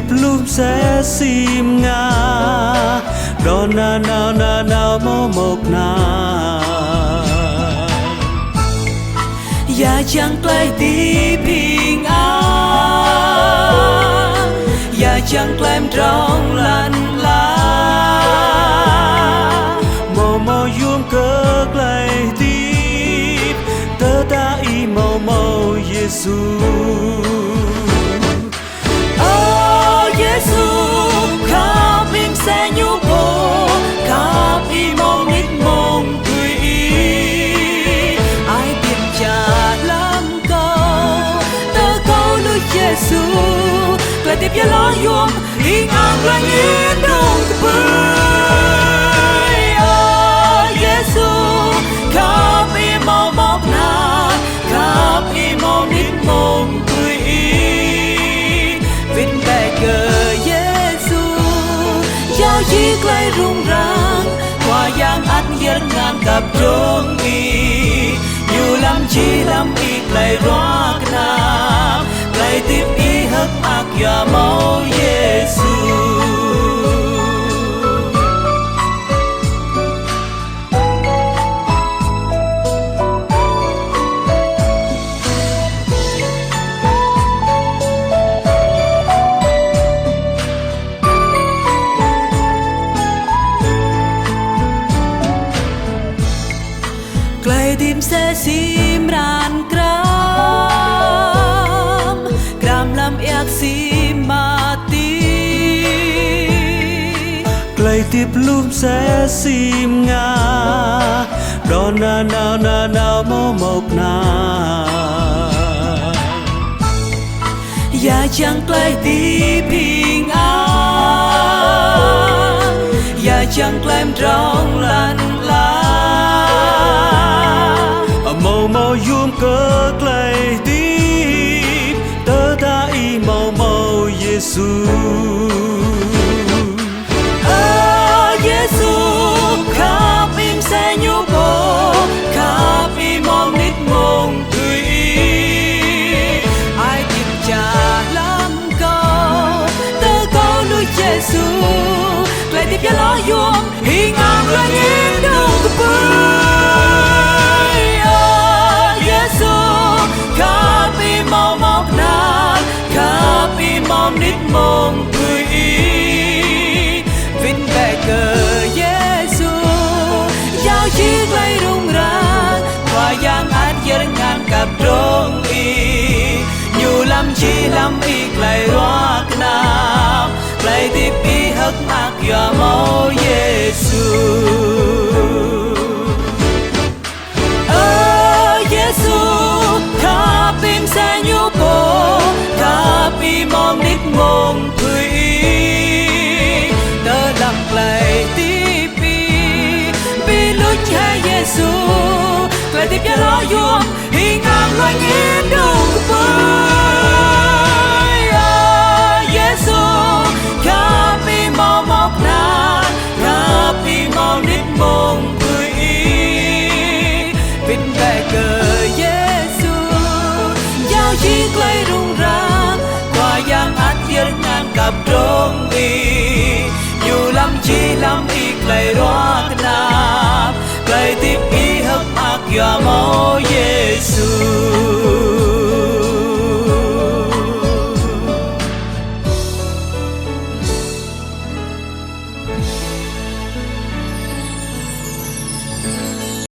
tiếp lúc sẽ sim nga đó na nào mô một na ya chẳng tay tí bình an ya chẳng lem trong lăn lá mô yum cớ lại tiếp tớ ta y mô Giêsu Giêsu khắp im sẽ nhu bồ khắp im mong nít mong cười ý ai biết trả lắm câu tớ câu lui Giêsu lại tiếp ya lo yum yên an lại yên đông bơi Giêsu khắp im mong mọc na khắp im mong nít mong cười ý vinh bè cờ Giêsu giao chi clay rung rang qua giang ắt dân ngàn cặp trông y nhiều lắm chi lắm y clay roa na clay tiếp y hất ác ya mau Giêsu tim sẽ sim ran gram lam yak sim mati clay tiếp lúc sẽ sim nga đó na nào mô một na ya chẳng clay tiếp bình an ya chẳng clay trong lăn lá mô yum cớ clay tiếp tớ ta y mô Giêsu Giêsu khắp im sẽ nhu bồ khắp im mong nít mong cười ý ai tìm trả lắm câu tớ câu lui Giêsu clay tiếp ya lo yum yên an lại yên đông khắp im mong mọc na khắp im mong nít mong cười ý vinh bè cờ Giêsu giao chi clay rung rang qua giang át dân ngàn cặp trông y nhiều lắm chi lắm y clay roa na clay tiếp y hất ác ya mau Giêsu khắp im sẽ nhu bồ khắp im mong nít mong cười ý tớ lặng lại tiếp vì lúc cha Giêsu lại tiếp ya lo yum yên an lại yên đông bơi Giêsu khắp im mong mọc na khắp im mong nít mong cười ý vinh bè cờ chi clay rung rang qua giang át dân ngàn cặp trông y nhiều lắm chi lắm y clay roa na clay tiếp y hất ác ya mau Giêsu